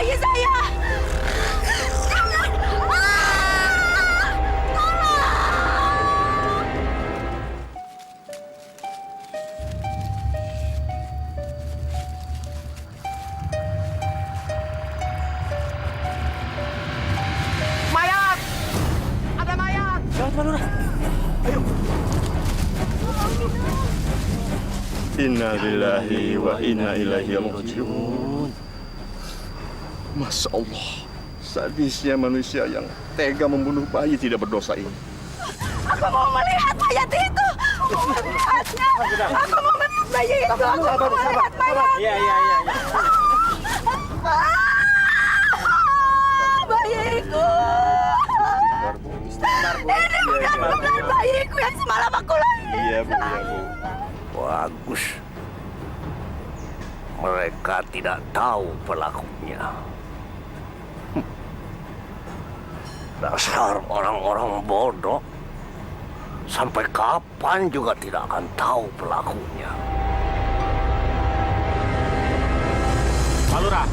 bayi saya! Jangan! Tolong! Mayat! Ada mayat! Gawat, Pak Lurah. Ayo. Inna lillahi wa inna ilaihi raji'un. Masya Allah, sadisnya manusia yang tega membunuh bayi tidak berdosa ini. Aku mau melihat mayat itu! Aku mau melihatnya! Aku mau melihat bayi itu! Aku mau melihat mayat! Iya. Bayiku! Ini benar-benar bayiku yang semalam aku lahir! Iya, Bu, iya, Bu. Bagus. Mereka tidak tahu pelakunya. Dasar orang-orang bodoh. Sampai kapan juga tidak akan tahu pelakunya. Pak Lurah,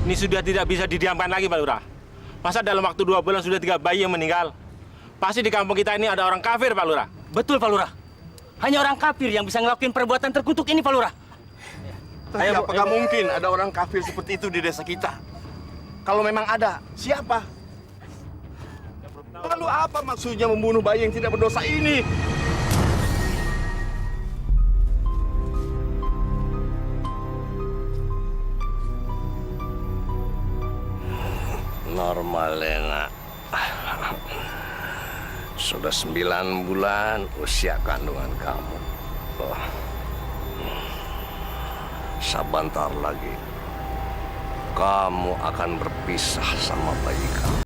ini sudah tidak bisa didiamkan lagi, Pak Lurah. Masa dalam waktu 2 bulan sudah 3 bayi yang meninggal? Pasti di kampung kita ini ada orang kafir, Pak Lurah. Betul, Pak Lurah. Hanya orang kafir yang bisa ngelakuin perbuatan terkutuk ini, Pak Lurah. Tapi apakah mungkin ada orang kafir seperti itu di desa kita? Kalau memang ada, siapa? Lalu apa maksudnya membunuh bayi yang tidak berdosa ini? Normalena. Sudah 9 bulan usia kandungan kamu. Oh. Sebentar lagi kamu akan berpisah sama bayi kamu.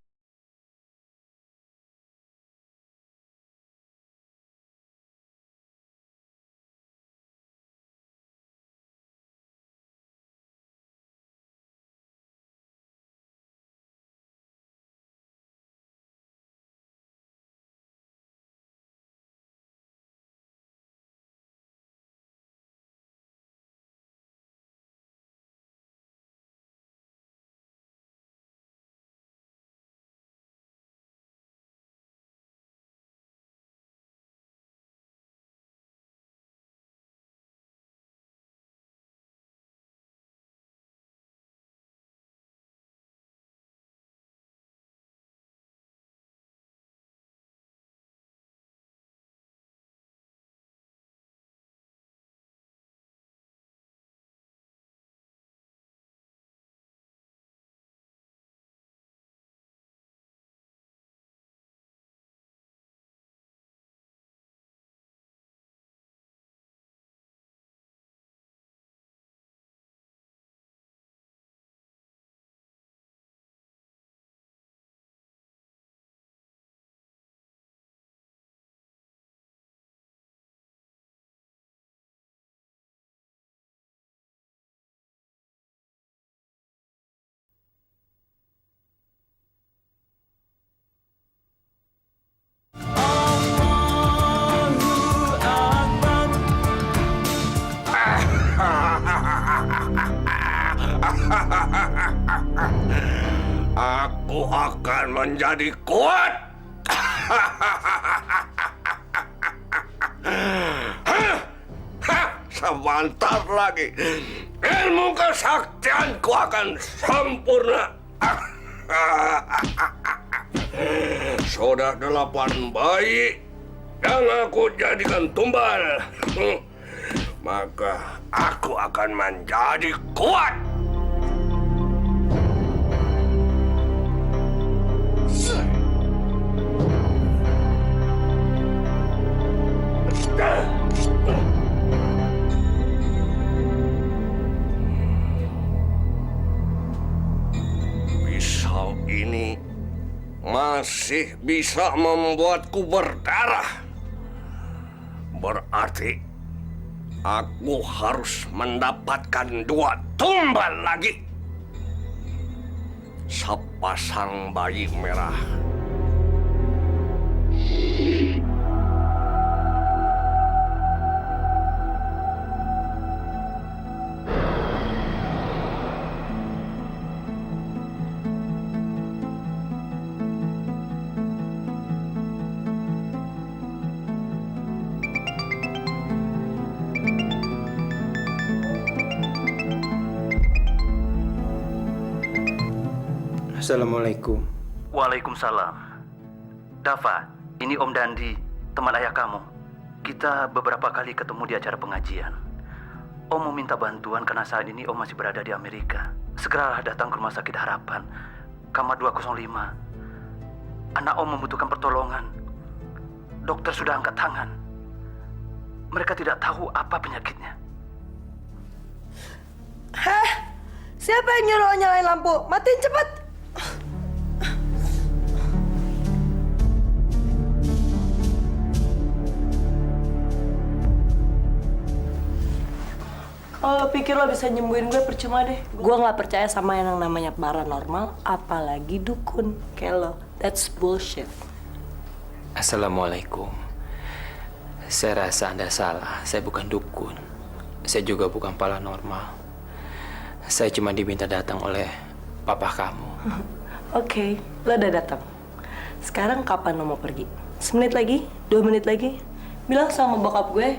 Aku akan menjadi kuat. Sebentar lagi ilmu kesaktianku akan sempurna. Sudah 8 bayi yang aku jadikan tumbal. Maka aku akan menjadi kuat. Pisau ini masih bisa membuatku berdarah. Berarti aku harus mendapatkan 2 tumbal lagi. Sepasang bayi merah. Assalamualaikum. Waalaikumsalam. Dava, ini Om Dandi, teman ayah kamu. Kita beberapa kali ketemu di acara pengajian. Om mau minta bantuan karena saat ini Om masih berada di Amerika. Segeralah datang ke Rumah Sakit Harapan, kamar 205. Anak Om membutuhkan pertolongan. Dokter sudah angkat tangan. Mereka tidak tahu apa penyakitnya. Hah? Siapa yang nyuruh nyalain lampu? Matiin cepet! Kalau lo pikir lo bisa nyembuhin gue, percuma deh. Gue nggak percaya sama yang namanya paranormal, apalagi dukun kayak lo. That's bullshit. Assalamualaikum. Saya rasa Anda salah. Saya bukan dukun. Saya juga bukan paranormal. Saya cuma diminta datang oleh papa kamu. Oke, lo udah datang. Sekarang kapan lo mau pergi? 1 menit lagi? 2 menit lagi? Bilang sama bokap gue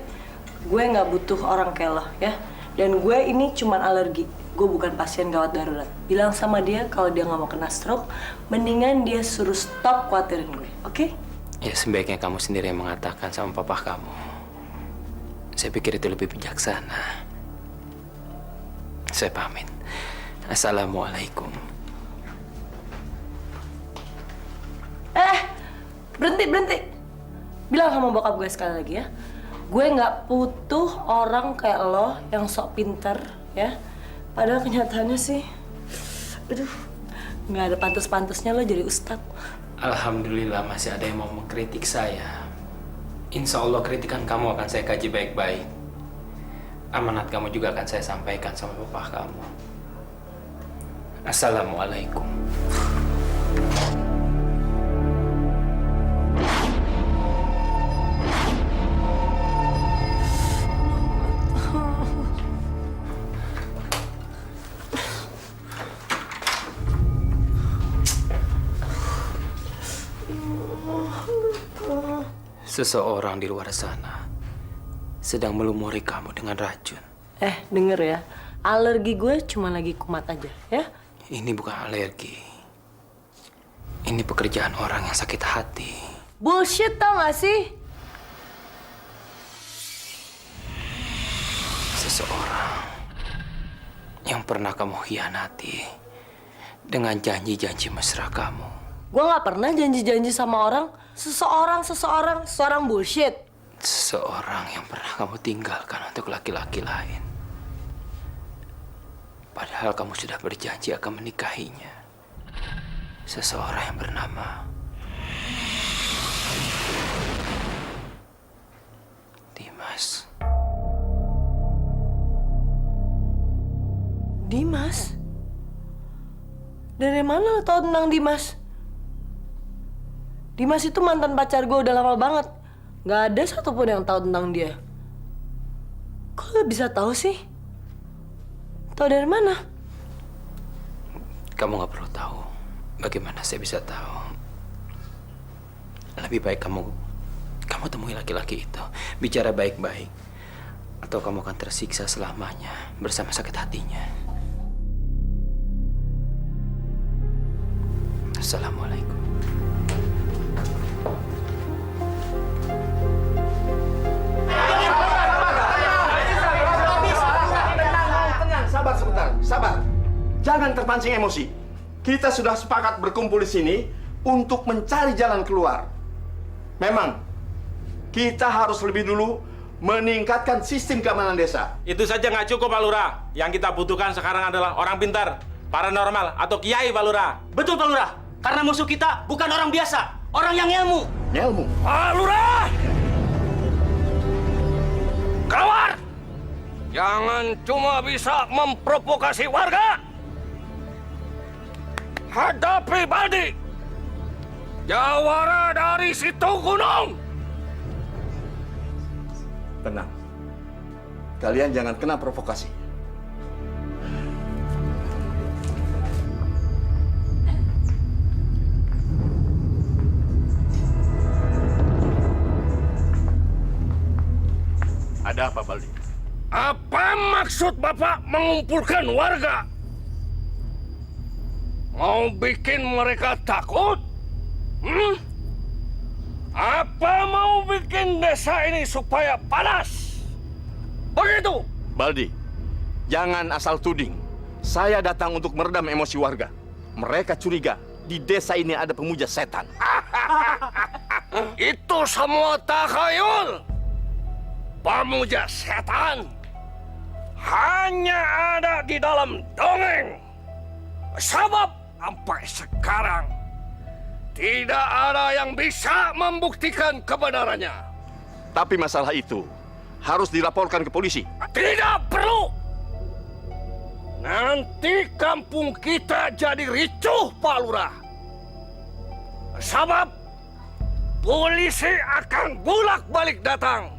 nggak butuh orang kayak lo, ya. Dan gue ini cuman alergi. Gue bukan pasien gawat darurat. Bilang sama dia kalau dia nggak mau kena stroke, mendingan dia suruh stop khawatirin gue, oke? Ya sebaiknya kamu sendiri yang mengatakan sama papa kamu. Saya pikir itu lebih bijaksana. Saya pamit. Assalamualaikum. Berhenti. Bilang sama bokap gue sekali lagi ya. Gue nggak butuh orang kayak lo yang sok pinter, ya. Padahal kenyataannya sih, aduh, nggak ada pantas-pantasnya lo jadi ustadz. Alhamdulillah masih ada yang mau mengkritik saya. Insya Allah kritikan kamu akan saya kaji baik-baik. Amanat kamu juga akan saya sampaikan sama papa kamu. Assalamualaikum. Seseorang di luar sana sedang melumuri kamu dengan racun. Denger ya, alergi gue cuma lagi kumat aja, ya. Ini bukan alergi. Ini pekerjaan orang yang sakit hati. Bullshit, tau gak sih? Seseorang yang pernah kamu hianati dengan janji-janji mesra kamu. Gue gak pernah janji-janji sama orang. Seseorang bullshit. Seseorang yang pernah kamu tinggalkan untuk laki-laki lain. Padahal kamu sudah berjanji akan menikahinya. Seseorang yang bernama Dimas. Dimas? Dari mana lo tau tentang Dimas? Dimas itu mantan pacar gue udah lama banget. Gak ada satupun yang tahu tentang dia. Kok lo bisa tahu sih? Tahu dari mana? Kamu gak perlu tahu. Bagaimana saya bisa tahu? Lebih baik kamu temui laki-laki itu. Bicara baik-baik. Atau kamu akan tersiksa selamanya bersama sakit hatinya. Assalamualaikum. Sabar sebentar, sabar. Jangan terpancing emosi. Kita sudah sepakat berkumpul di sini untuk mencari jalan keluar. Memang, kita harus lebih dulu meningkatkan sistem keamanan desa. Itu saja nggak cukup, Pak Lurah. Yang kita butuhkan sekarang adalah orang pintar, paranormal, atau kiai, Pak Lurah. Betul, Pak Lurah. Karena musuh kita bukan orang biasa, orang yang ilmu. Ilmu? Pak Lurah! Keluar! Jangan cuma bisa memprovokasi warga. Hadapi Baldi, jawara dari situ gunung. Tenang. Kalian jangan kena provokasi. Ada apa, Baldi? Apa maksud Bapak mengumpulkan warga? Mau bikin mereka takut? Apa mau bikin desa ini supaya panas? Begitu? Baldi, jangan asal tuding. Saya datang untuk meredam emosi warga. Mereka curiga di desa ini ada pemuja setan. Itu semua takhayul. Pemuja setan hanya ada di dalam dongeng. Sebab sampai sekarang tidak ada yang bisa membuktikan kebenarannya. Tapi masalah itu harus dilaporkan ke polisi. Tidak perlu. Nanti kampung kita jadi ricuh, Pak Lurah. Sebab polisi akan bolak-balik datang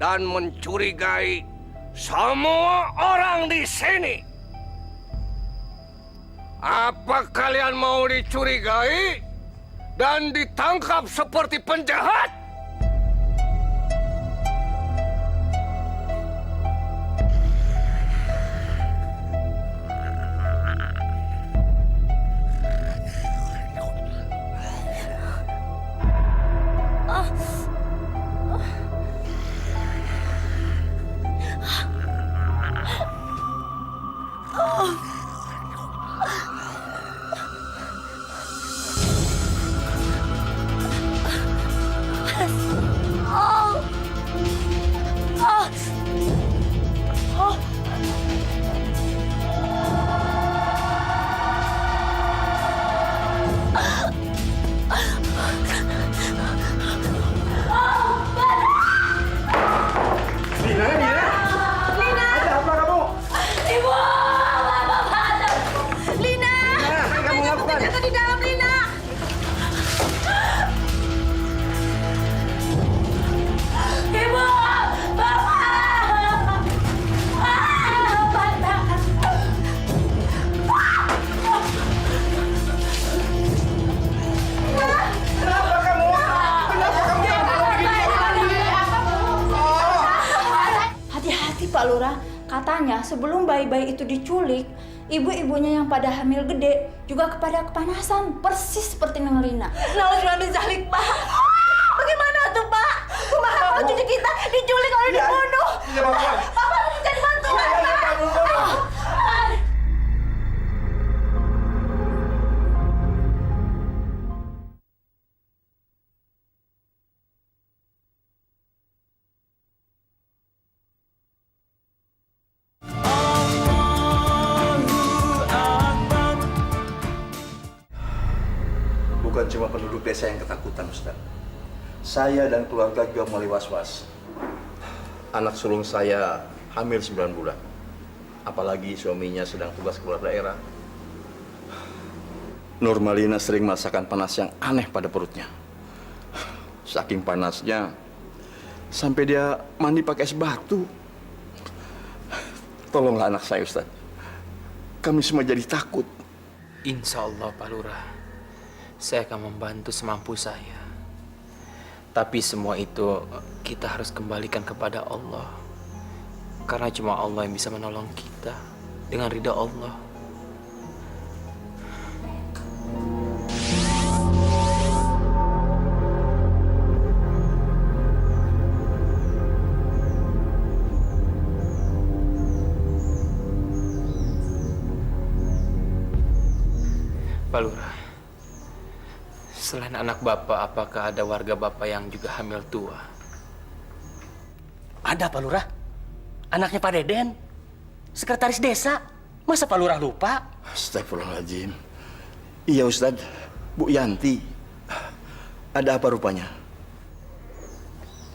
dan mencurigai semua orang di sini. Apa kalian mau dicurigai dan ditangkap seperti penjahat? Pak Lurah, katanya sebelum bayi-bayi itu diculik, ibu-ibunya yang pada hamil gede juga kepada kepanasan, persis seperti Neng Lina. Nauzubillah zalik, Pak. Bagaimana tuh, Pak? Kumaha kalau cucu kita diculik oleh dibunuh? Bapak harus jadi bantuan, Pak. Bukan cuma penduduk desa yang ketakutan, Ustaz. Saya dan keluarga juga mulai was-was. Anak sulung saya hamil 9 bulan. Apalagi suaminya sedang tugas keluar daerah. Nurmalina sering merasakan panas yang aneh pada perutnya. Saking panasnya, sampai dia mandi pakai es batu. Tolonglah anak saya, Ustaz. Kami semua jadi takut. Insya Allah, Pak Lurah. Saya akan membantu semampu saya. Tapi semua itu kita harus kembalikan kepada Allah. Karena cuma Allah yang bisa menolong kita dengan ridha Allah. Pak Lurah, selain anak Bapak, apakah ada warga Bapak yang juga hamil tua? Ada Pak Lurah. Anaknya Pak Deden. Sekretaris desa. Masa Pak Lurah lupa? Astagfirullahaladzim. Iya, Ustaz. Bu Yanti. Ada apa rupanya?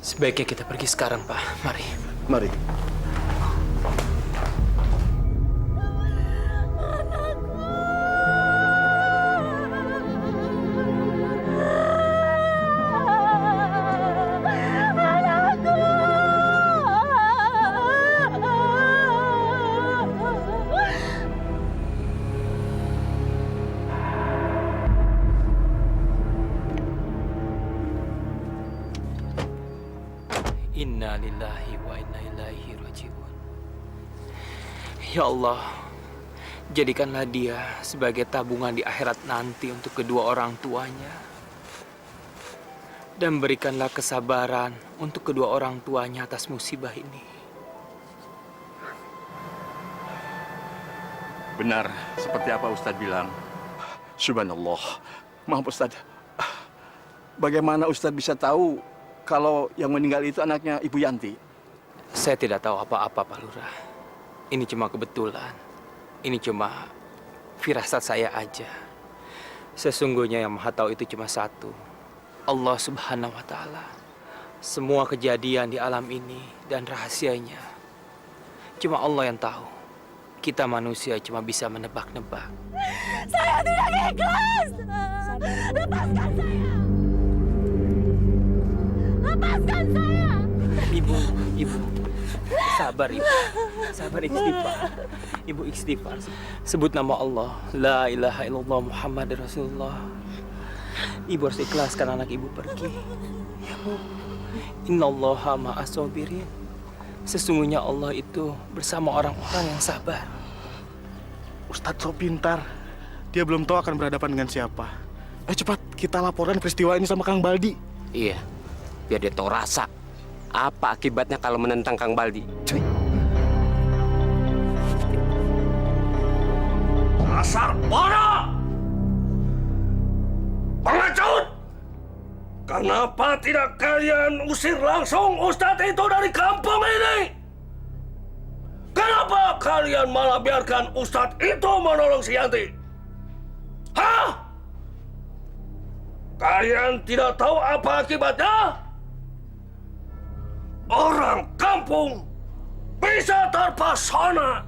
Sebaiknya kita pergi sekarang, Pak. Mari. Mari. Inna lillahi wa inna ilaihi raji'un. Ya Allah, Jadikanlah dia sebagai tabungan di akhirat nanti untuk kedua orang tuanya. Dan berikanlah kesabaran untuk kedua orang tuanya atas musibah ini. Benar, seperti apa Ustadz bilang. Subhanallah. Maaf Ustadz. Bagaimana Ustadz bisa tahu kalau yang meninggal itu anaknya Ibu Yanti? Saya tidak tahu apa-apa, Pak Lurah. Ini cuma kebetulan. Ini cuma firasat saya aja. Sesungguhnya yang Maha Tahu itu cuma satu. Allah Subhanahu wa Ta'ala. Semua kejadian di alam ini dan rahasianya cuma Allah yang tahu. Kita manusia cuma bisa menebak-nebak. Saya tidak ikhlas. Lepaskan saya. Lepaskan saya. Ibu. Sabar, Ibu. Sabar, istighfar. Ibu istighfar. Sebut nama Allah. La ilaha illallah Muhammad Rasulullah. Ibu harus ikhlaskan anak ibu pergi. Ya, Bu. Innallaha ma'as sabirin. Sesungguhnya Allah itu bersama orang-orang yang sabar. Ustadz so pintar. Dia belum tahu akan berhadapan dengan siapa. Cepat, kita laporkan peristiwa ini sama Kang Baldi. Iya, biar dia tahu rasa. Apa akibatnya kalau menentang Kang Baldi? Cuy. Dasar bodoh! Pengecut! Kenapa tidak kalian usir langsung Ustadz itu dari kampung ini? Kenapa kalian malah biarkan Ustadz itu menolong si Yanti? Hah? Kalian tidak tahu apa akibatnya? Orang kampung bisa terpesona.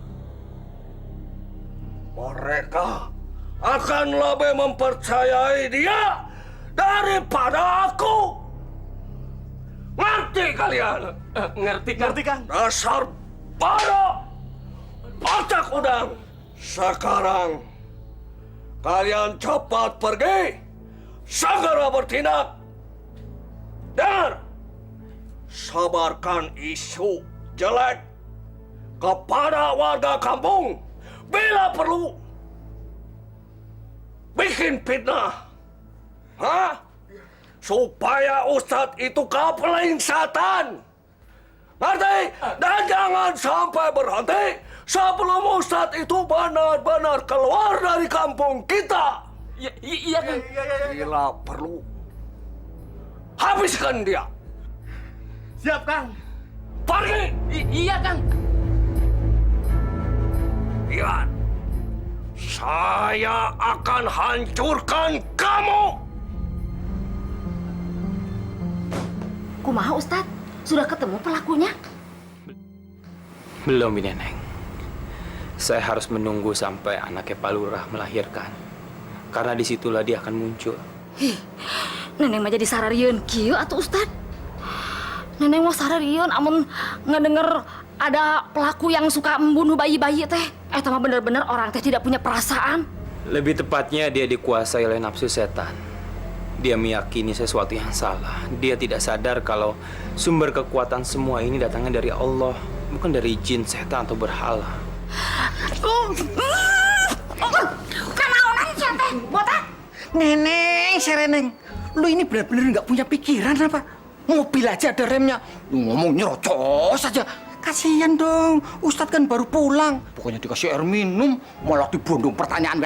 Mereka akan lebih mempercayai dia daripada aku. Ngerti kalian? Ngerti Kang? Dasar bodoh! Otak udang! Sekarang kalian cepat pergi, segera bertindak. Dengar, sabarkan isu jelek kepada warga kampung. Bila perlu, bikin fitnah. Hah? Supaya Ustadz itu kapeling setan. Ngerti? Dan jangan sampai berhenti sebelum Ustadz itu benar-benar keluar dari kampung kita. Iya Kang. Bila perlu, habiskan dia. Siap, Kang. Pergi! Iya Kang. Lihat, saya akan hancurkan kamu. Kumaha Ustadz? Sudah ketemu pelakunya? Belum, ini Neng. Saya harus menunggu sampai anaknya Pak Lurah melahirkan. Karena disitulah dia akan muncul. Neneng mah jadi sararieun kieu atuh Ustadz. Neneng mah sararieun amun ngedenger ada pelaku yang suka membunuh bayi-bayi teh. Eta mah bener-bener orang teh tidak punya perasaan. Lebih tepatnya dia dikuasai oleh nafsu setan. Dia meyakini sesuatu yang salah. Dia tidak sadar kalau sumber kekuatan semua ini datangnya dari Allah, bukan dari jin, setan, atau berhala. Kanaonan sia teh, botak? Neneng, Sereneng. Lu ini benar-benar nggak punya pikiran apa? Mobil aja ada remnya. Lu ngomong nyerocos aja. Kasihan dong, Ustadz kan baru pulang. Pokoknya dikasih air minum, malah dibondong pertanyaan.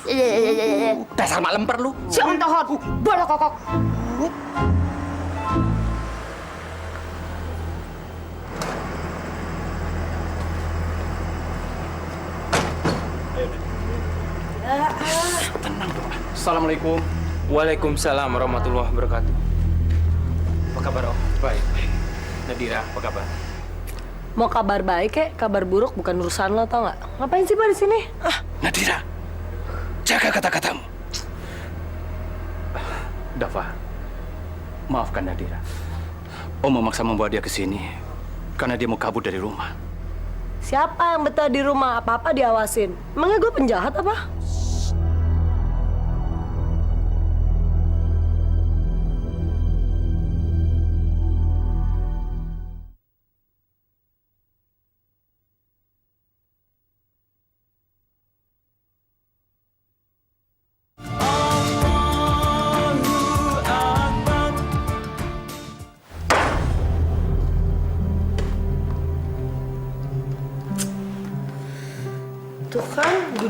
Iya. Dasar mak lemper lu. Si ontohot, bola kokok. Tenang dong. Assalamualaikum. Waalaikumsalam warahmatullahi wabarakatuh. Apa kabar, Om? Baik. Nadira, apa kabar? Mau kabar baik kek, kabar buruk bukan urusan lo, tau nggak? Ngapain sih Pak di sini? Nadira, jaga kata-katamu. Dava, maafkan Nadira. Om memaksa membawa dia ke sini karena dia mau kabur dari rumah. Siapa yang betah di rumah? Apa-apa diawasin. Emangnya gue penjahat apa?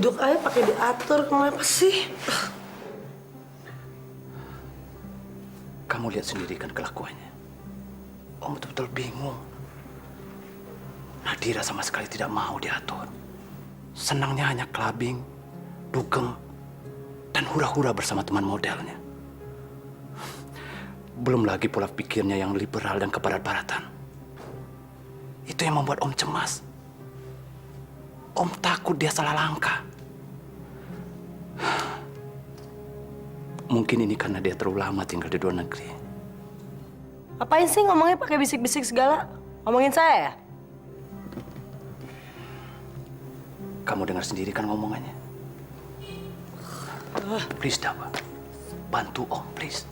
duduk aja pakai diatur, kenapa sih? Kamu lihat sendiri kan kelakuannya. Om betul-betul bingung. Nadira sama sekali tidak mau diatur. Senangnya hanya clubbing, dugem, dan hura-hura bersama teman modelnya. Belum lagi pola pikirnya yang liberal dan kebarat-baratan. Itu yang membuat Om cemas. Om takut dia salah langkah. Mungkin ini karena dia terlalu lama tinggal di luar negeri. Apain sih ngomongnya pakai bisik-bisik segala? Ngomongin saya ya? Kamu dengar sendiri kan ngomongannya? Please, Dawa. Bantu Om, please.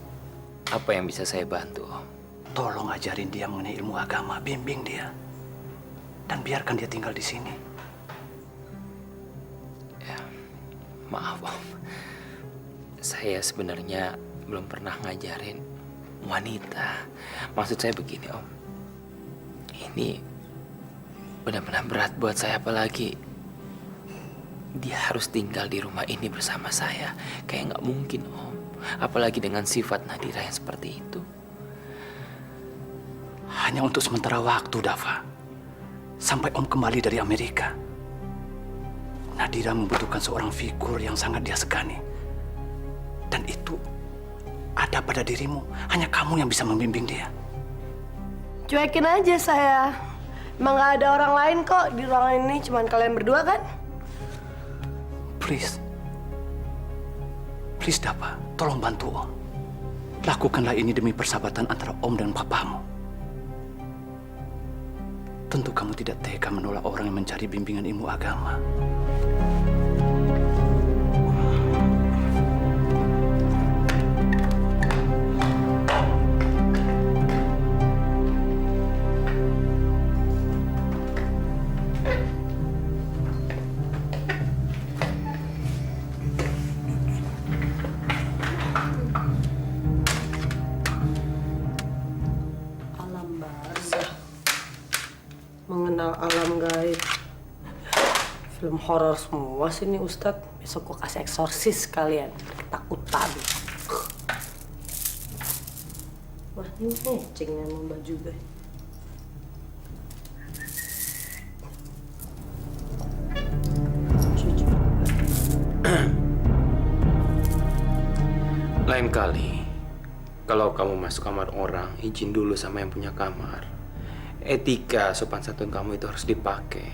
Apa yang bisa saya bantu, Om? Tolong ajarin dia mengenai ilmu agama, bimbing dia. Dan biarkan dia tinggal di sini. Ya, maaf, Om. Saya sebenarnya belum pernah ngajarin wanita. Maksud saya begini, Om. Ini benar-benar berat buat saya, apalagi dia harus tinggal di rumah ini bersama saya. Kayak nggak mungkin, Om. Apalagi dengan sifat Nadira yang seperti itu. Hanya untuk sementara waktu, Dava. Sampai Om kembali dari Amerika. Nadira membutuhkan seorang figur yang sangat dia segani. Dan itu ada pada dirimu. Hanya kamu yang bisa membimbing dia. Cuekin aja saya. Emang gak ada orang lain kok di ruangan ini, cuman kalian berdua kan? Please. Please, Dava. Tolong bantu Om. Lakukanlah ini demi persahabatan antara Om dan papamu. Tentu kamu tidak tega menolak orang yang mencari bimbingan ilmu agama. Mengenal alam gaib. Film horor semua sih nih Ustadz. Besok gua kasih eksorsis kalian. Ketakutan. Wah, ini ngeceng emang baju gue. Lain kali, kalau kamu masuk kamar orang, izin dulu sama yang punya kamar. Etika sopan santun kamu itu harus dipakai.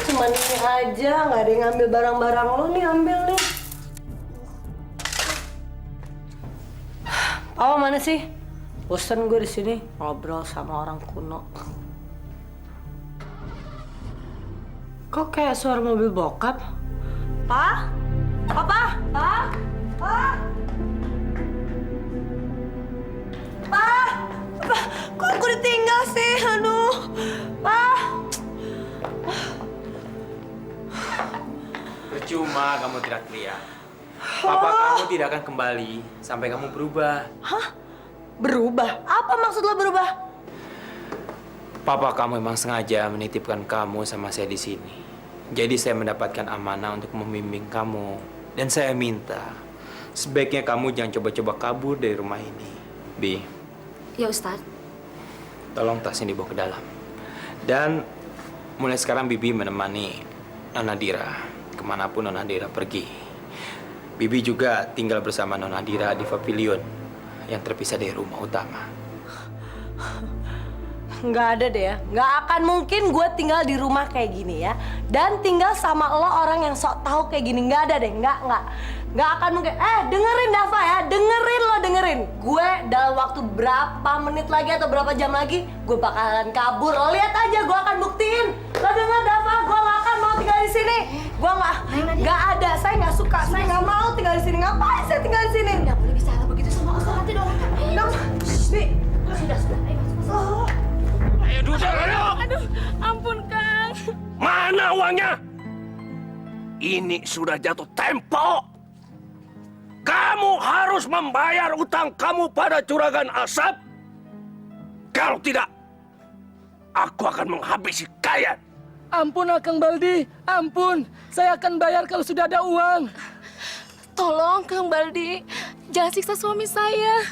Cuman ini aja, nggak ada yang ngambil barang-barang lo nih, ambil nih. Papa mana sih? Bosan gue di sini ngobrol sama orang kuno. Kok kayak suara mobil bokap? Pa? Papa? Pa? Pa? Pa? Pa? Kok aku ditinggal sih? Aduh. Pa? Percuma kamu teriak-teriak. Papa kamu tidak akan kembali sampai kamu berubah. Hah? Berubah? Apa maksud lo berubah? Papa kamu memang sengaja menitipkan kamu sama saya di sini. Jadi saya mendapatkan amanah untuk membimbing kamu. Dan saya minta, sebaiknya kamu jangan coba-coba kabur dari rumah ini. Bi. Ya, Ustadz. Tolong tasnya dibawa ke dalam. Dan mulai sekarang Bibi menemani Nona Dira kemanapun Nona Dira pergi. Bibi juga tinggal bersama Nona Dira di pavilion yang terpisah dari rumah utama. Nggak ada deh ya. Nggak akan mungkin gue tinggal di rumah kayak gini ya. Dan tinggal sama lo orang yang sok tahu kayak gini. Nggak ada deh. Nggak akan mungkin. Dengerin Dava ya. Dengerin. Gue dalam waktu berapa menit lagi atau berapa jam lagi, gue bakalan kabur. Lo lihat aja, gue akan buktiin. Lo denger Dava, gue nggak akan mau tinggal di sini. Gue nggak ada. Saya nggak suka. Saya nggak mau tinggal di sini. Ngapain saya tinggal di sini? Nggak boleh bicara begitu sama Ustadz, nanti dong. Bi. Sudah. Ayo masuk. Ayo duduk. Aduh, ampun Kang. Mana uangnya? Ini sudah jatuh tempo. Kamu harus membayar utang kamu pada Juragan Asap. Kalau tidak, aku akan menghabisi kalian. Ampun Kang Baldi, ampun. Saya akan bayar kalau sudah ada uang. Tolong Kang Baldi, jangan siksa suami saya.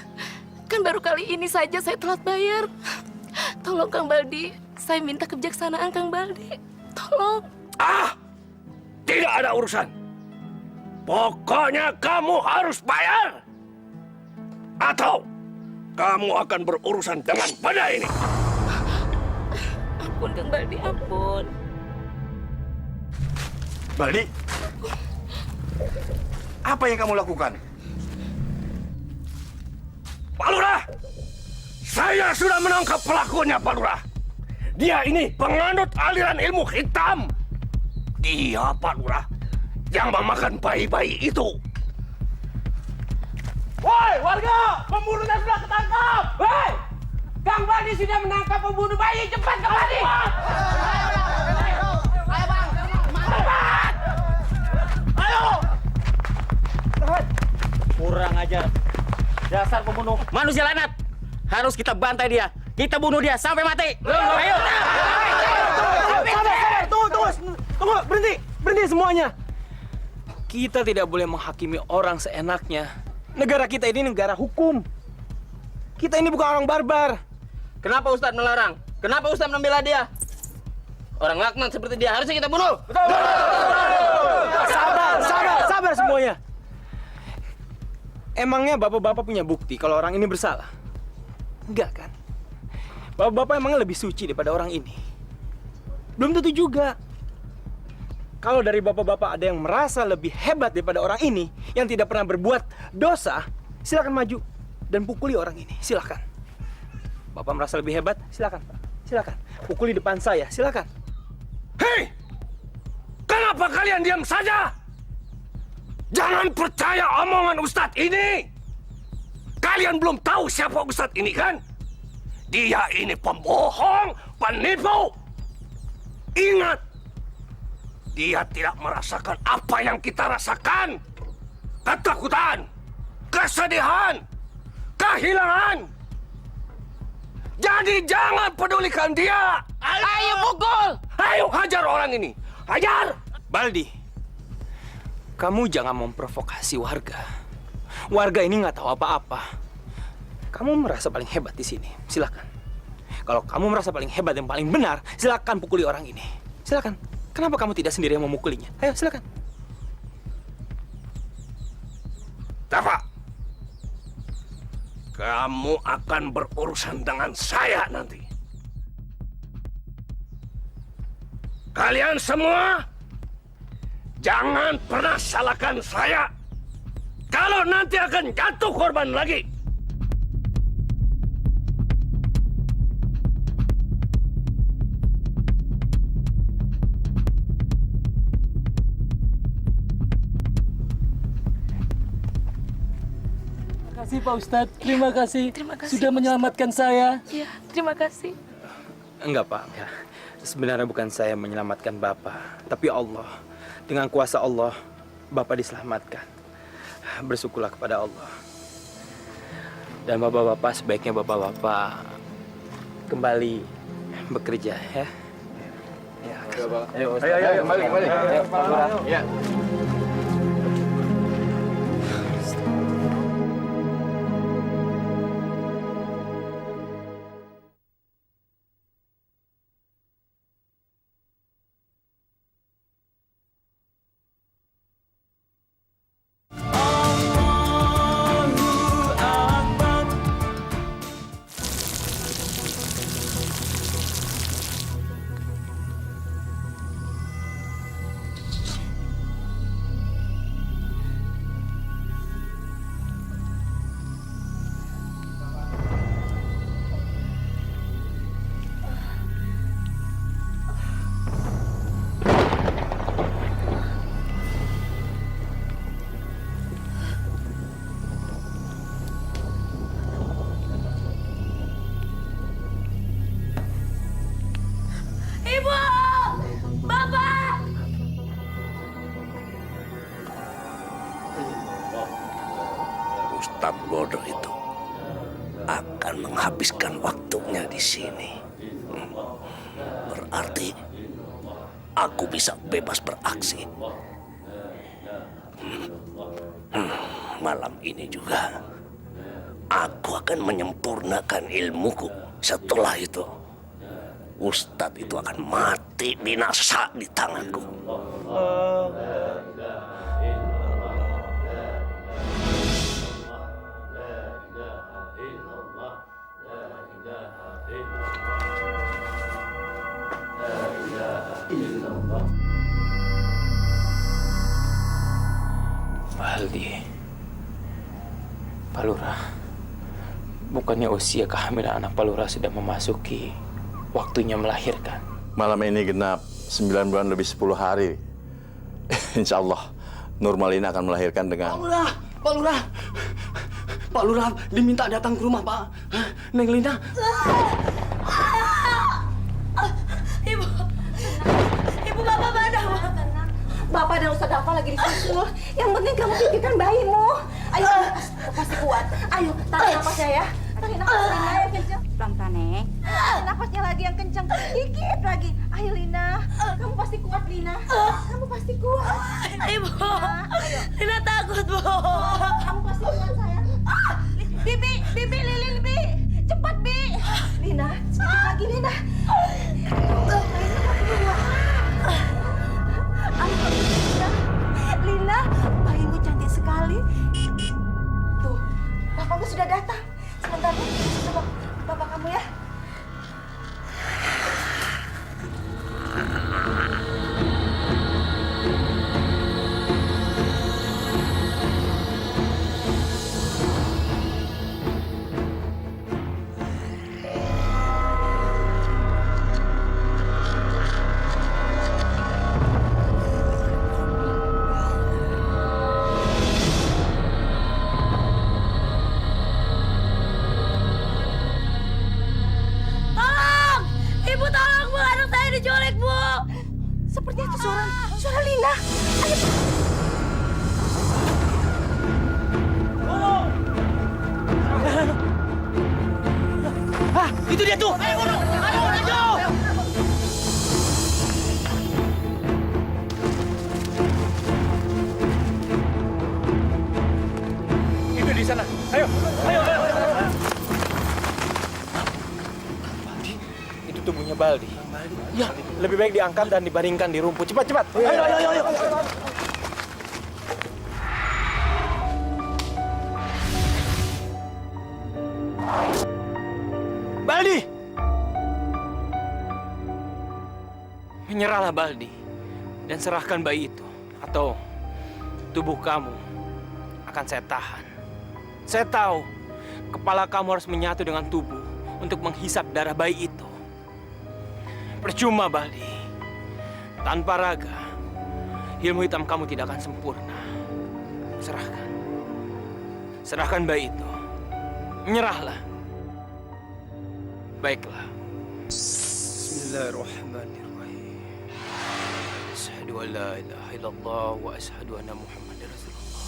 Kan baru kali ini saja saya telat bayar. Tolong Kang Baldi, saya minta kebijaksanaan Kang Baldi. Tolong. Tidak ada urusan. Pokoknya kamu harus bayar. Atau kamu akan berurusan dengan benda ini. Ampun Kang Baldi, ampun. Baldi, apa yang kamu lakukan? Pak Lurah, saya sudah menangkap pelakunya, Pak Lurah. Dia ini penganut aliran ilmu hitam. Dia, Pak Lurah, yang memakan bayi-bayi itu. Woi, warga! Pembunuhnya sudah ketangkap! Woi! Kang Baldi sudah menangkap pembunuh bayi. Cepat, Kang Baldi! Kurang ajar. Dasar pembunuh. Manusia lanat. Harus kita bantai dia. Kita bunuh dia sampai mati. Ayo. Tunggu, berhenti semuanya. Kita tidak boleh menghakimi orang seenaknya. Negara kita ini negara hukum. Kita ini bukan orang barbar. Kenapa Ustadz melarang? Kenapa Ustadz membela dia? Orang laknat seperti dia harusnya kita bunuh. Sabar semuanya. Emangnya bapak-bapak punya bukti kalau orang ini bersalah? Enggak kan? Bapak-bapak emangnya lebih suci daripada orang ini? Belum tentu juga. Kalau dari bapak-bapak ada yang merasa lebih hebat daripada orang ini yang tidak pernah berbuat dosa, silakan maju dan pukuli orang ini. Silakan. Bapak merasa lebih hebat? Silakan, Pak. Silakan. Pukuli depan saya. Silakan. Hei! Kenapa kalian diam saja? Jangan percaya omongan Ustadz ini. Kalian belum tahu siapa Ustadz ini kan? Dia ini pembohong, penipu. Ingat, dia tidak merasakan apa yang kita rasakan. Ketakutan, kesedihan, kehilangan. Jadi jangan pedulikan dia. Ayo pukul! Ayo hajar orang ini. Hajar! Baldi, kamu jangan memprovokasi warga. Warga ini nggak tahu apa-apa. Kamu merasa paling hebat di sini. Silakan. Kalau kamu merasa paling hebat dan paling benar, silakan pukuli orang ini. Silakan. Kenapa kamu tidak sendiri yang memukulinya? Ayo, silakan. Dafa, kamu akan berurusan dengan saya nanti. Kalian semua jangan pernah salahkan saya. Kalau nanti akan jatuh korban lagi. Terima kasih Pak Ustadz, terima kasih. Terima kasih, Sudah menyelamatkan saya. Iya, terima kasih. Enggak, Pak. Enggak. Sebenarnya bukan saya menyelamatkan Bapak, tapi Allah. Dengan kuasa Allah, Bapak diselamatkan. Bersyukurlah kepada Allah. Dan Bapak-bapak, sebaiknya Bapak-bapak kembali bekerja, ya. Ya, ayo, Kembali. Ya. Ibu! Bapak! Ustadz bodoh itu akan menghabiskan waktunya di sini. Berarti aku bisa bebas beraksi. Malam ini juga, aku akan menyempurnakan ilmuku. Setelah itu, Ustadz itu akan mati binasa di tanganku. Baldi, Pak Lurah, bukannya usia kehamilan anak Pak Lurah sudah memasuki waktunya melahirkan? Malam ini genap 9 bulan lebih 10 hari. Insya Allah, Nurmalina akan melahirkan dengan... Pak Lurah diminta datang ke rumah, Pak. Hah? Neng Lina. Ibu Bapak mana? Bapak dan Ustadz Dafa lagi disusul. Yang penting kamu pikirkan bayimu. Ayo, pasti kuat. Ayo, tarik napasnya ya. Tarik napasnya yang kencang. Pelan-pelan, Neng. Napasnya lagi yang kencang. Dikit lagi. Ayo, Lina. Kamu pasti kuat, Lina. Kamu pasti kuat. Ibu. Lina takut, Bu. Kamu pasti kuat, sayang. Bibi, Lilin, Bi. Cepat, Bi. Lina, sedikit lagi, Lina. Lina, bayimu cantik sekali. Tuh, bapakmu sudah datang. Sebentar, coba bapak kamu ya. Sepertinya itu suara Lina. Ayo. Ah, itu dia tuh. Ayo, ayo. Itu di sana. Ayo. Baldi, itu tubuhnya Baldi. Ya, lebih baik diangkat dan dibaringkan di rumput. Cepat. Ayo. Baldi! Menyerahlah Baldi dan serahkan bayi itu, atau tubuh kamu akan saya tahan. Saya tahu kepala kamu harus menyatu dengan tubuh untuk menghisap darah bayi itu. Percuma, Baldi. Tanpa raga, ilmu hitam kamu tidak akan sempurna. Serahkan bayi itu. Menyerahlah. Baiklah. Bismillahirrahmanirrahim. Asyhadu an la ilaha illallah wa asyhadu anna Muhammadar Rasulullah.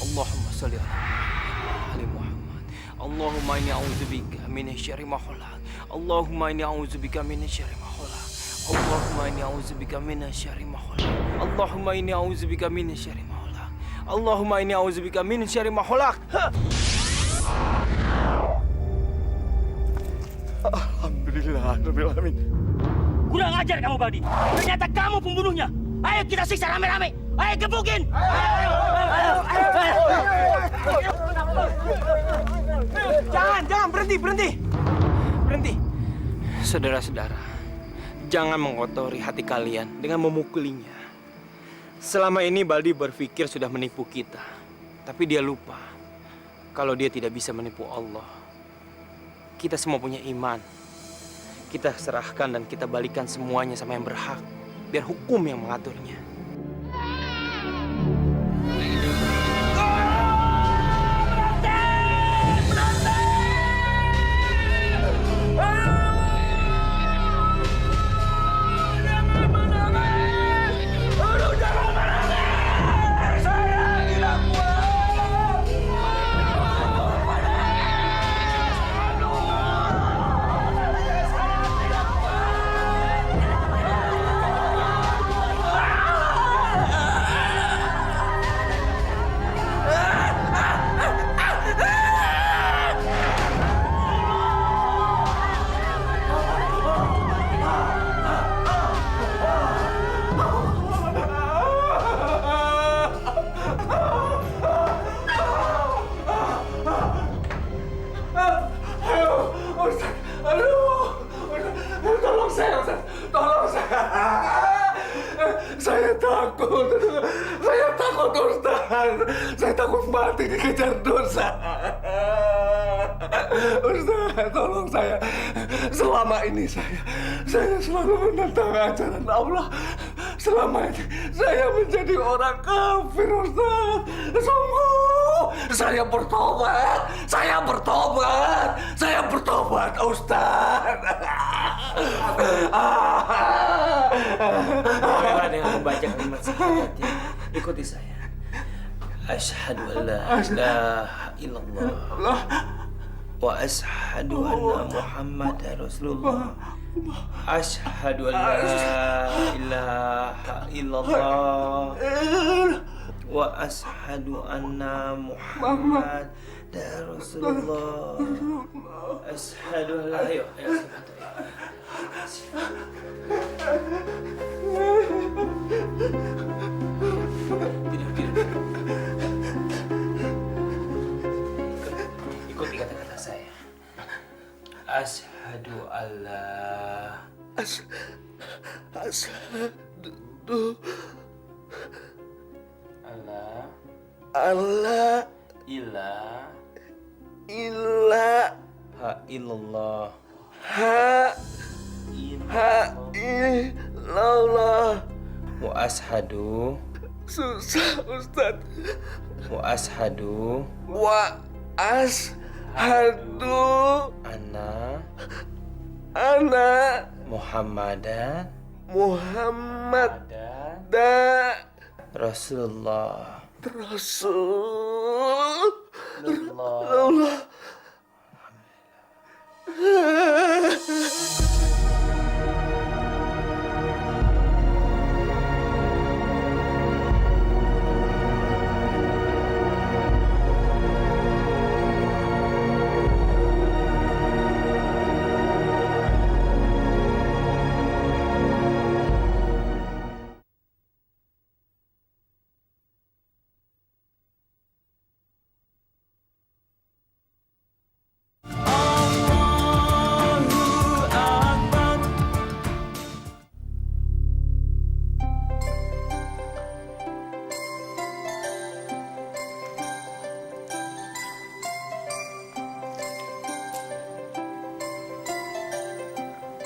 Allahumma shalli ala Muhammad. Allahumma inni a'udzubika minasyarri ma khalaq. Allahumma inni a'udzubika minasyarri ma khalaq. Allahumma inni a'udzubika minasyarri ma khalaq. Allahumma inni a'udzubika minasyarri ma khalaq. Allahumma inni a'udzubika minasyarri ma khalaq. Alhamdulillah, Rabbil Alamin. Kurang ajar kamu, Baldi. Ternyata kamu pembunuhnya. Ayo kita siksa rame-rame. Ayo gebukin. Jangan, berhenti. Saudara-saudara, jangan mengotori hati kalian dengan memukulinya. Selama ini Baldi berpikir sudah menipu kita, tapi dia lupa kalau dia tidak bisa menipu Allah. Kita semua punya iman. Kita serahkan dan kita balikan semuanya sama yang berhak, biar hukum yang mengaturnya. Saya takut mati dikejar dosa. Ustaz, tolong saya. Selama ini saya selalu menentang ajaran Allah. Selama ini saya menjadi orang kafir, Ustaz. Sungguh, saya bertobat. Saya bertobat, Ustaz. Mulailah dengan membaca kalimat syahadat ya. Ikuti saya. Asyhadu an la ilaha illallah wa asyhadu anna Muhammadar Rasulullah. Asyhadu an la ilaha illallah wa asyhadu anna Muhammadar Rasulullah. Asyhadu an la Ikuti kata-kata saya. Asyhadu alla Allah ha illallah illallah. wa ashadu Susah, Ustaz. wa ashadu Wa ashadu anna Muhammad Muhammadan da Rasulullah. Rasulullah.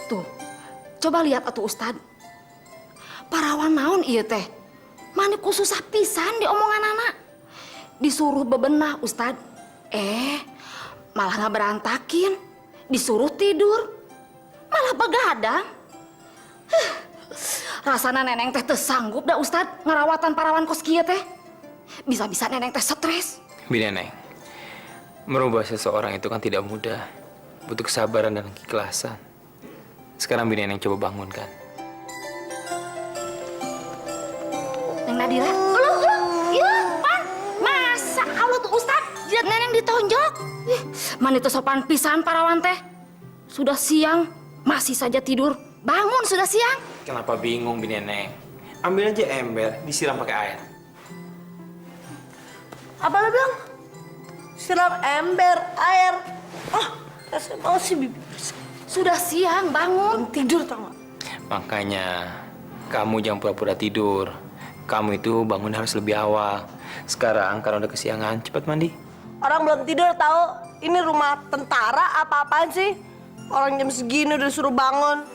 Tuh, coba lihat atuh Ustad. Parawan naon ieu teh? Mani ku susah pisan di omongan anak. Disuruh bebenah Ustad. Malah nggak berantakin. Disuruh tidur. Malah begadang. Rasana neneng teh teu sanggup dah Ustad ngerawatan parawan kos kieu teh. Bisa-bisa neneng teh stres. Bineneng, merubah seseorang itu kan tidak mudah. Butuh kesabaran dan keikhlasan. Sekarang Bineneng coba bangunkan. Neng Nadira, iya, pan, masa Allah tuh Ustad, jidat neneng ditonjok. Man itu sopan pisan parawan teh. Sudah siang, masih saja tidur. Bangun sudah siang. Kenapa bingung Bineneng? Ambil aja ember, disiram pakai air. Apa lo bilang? Siram ember, air. Rasanya mau sih bibi. Sudah siang, bangun. Tidur tau gak? Makanya, kamu jangan pura-pura tidur. Kamu itu bangun harus lebih awal. Sekarang, karena udah kesiangan, cepat mandi. Orang belum tidur tahu. Ini rumah tentara apa-apaan sih? Orang jam segini udah suruh bangun.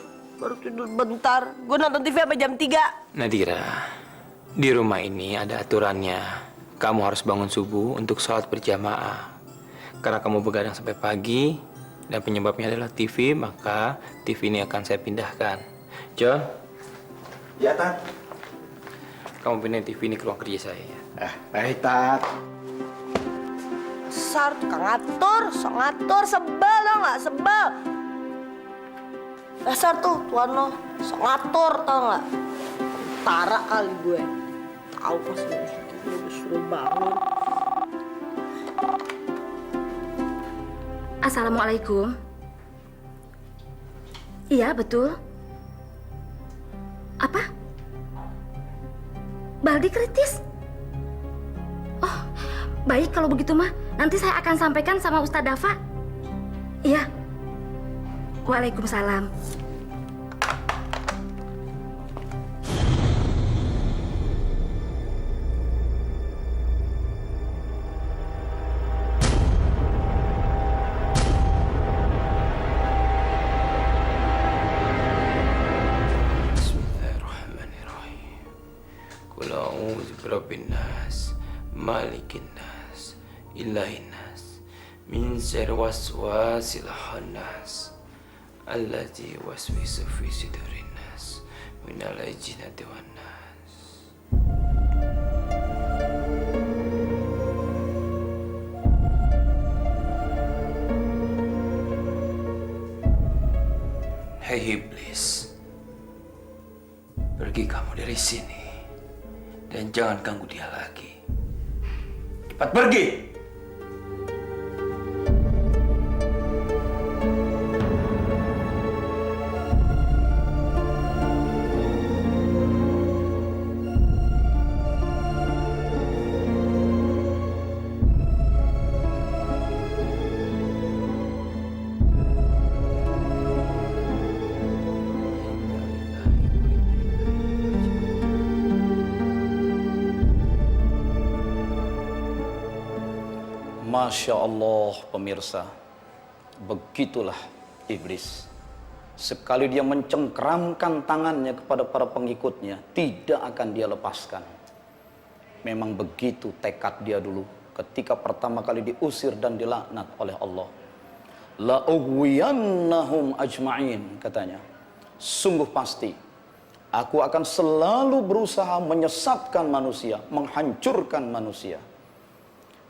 Baru tidur bentar. Gue nonton TV sampai jam 3. Nadira, di rumah ini ada aturannya. Kamu harus bangun subuh untuk sholat berjamaah. Karena kamu begadang sampai pagi, dan penyebabnya adalah TV, maka TV ini akan saya pindahkan. John? Ya, Tat. Kamu pindahin TV ini ke ruang kerja saya ya. Baik, Tat. Dasar tukang ngatur, sok ngatur, sebel tau gak? Sebel. Dasar tuh tuan lo, sok ngatur tau gak? Tara kali gue. Tahu pas gue disuruh bangun. Assalamualaikum. Iya, betul. Apa? Baldi kritis? Oh, baik kalau begitu mah. Nanti saya akan sampaikan sama Ustadz Dafa. Iya. Waalaikumsalam. nas, malikin nas, ilahin nas, min syarri waswasil khannas, allati waswisu fi sudurin nas, minal jinnati wan nas. Hei iblis, pergi kamu dari sini dan jangan ganggu dia lagi. Cepat pergi! Masya Allah pemirsa, begitulah iblis. Sekali dia mencengkeramkan tangannya kepada para pengikutnya, tidak akan dia lepaskan. Memang begitu tekad dia dulu ketika pertama kali diusir dan dilaknat oleh Allah. La ughwiyannahum ajma'in, katanya. Sungguh pasti aku akan selalu berusaha menyesatkan manusia, menghancurkan manusia.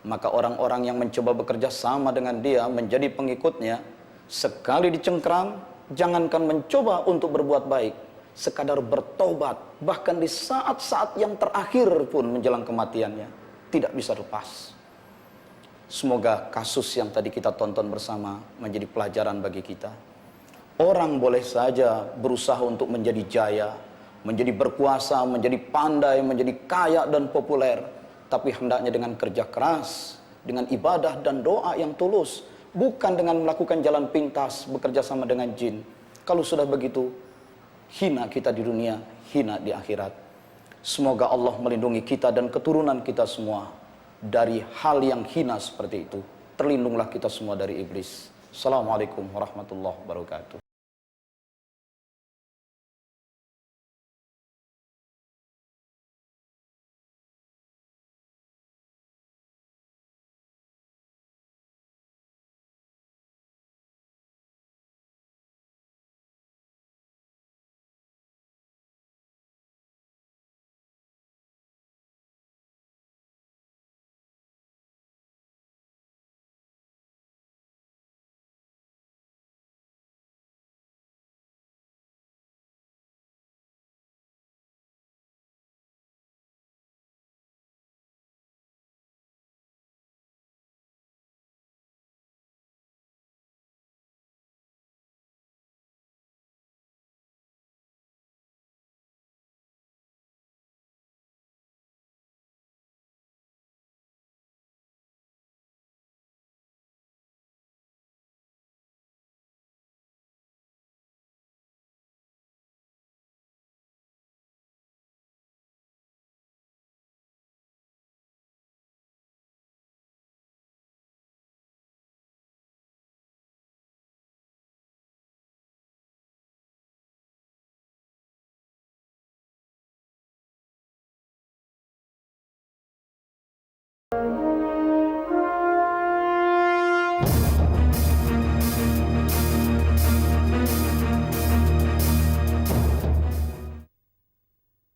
Maka orang-orang yang mencoba bekerja sama dengan dia menjadi pengikutnya, sekali dicengkram, jangankan mencoba untuk berbuat baik, sekadar bertobat, bahkan di saat-saat yang terakhir pun menjelang kematiannya, tidak bisa lepas. Semoga kasus yang tadi kita tonton bersama menjadi pelajaran bagi kita. Orang boleh saja berusaha untuk menjadi jaya, menjadi berkuasa, menjadi pandai, menjadi kaya dan populer. Tapi hendaknya dengan kerja keras, dengan ibadah dan doa yang tulus. Bukan dengan melakukan jalan pintas, bekerja sama dengan jin. Kalau sudah begitu, hina kita di dunia, hina di akhirat. Semoga Allah melindungi kita dan keturunan kita semua dari hal yang hina seperti itu. Terlindunglah kita semua dari iblis. Assalamualaikum warahmatullahi wabarakatuh.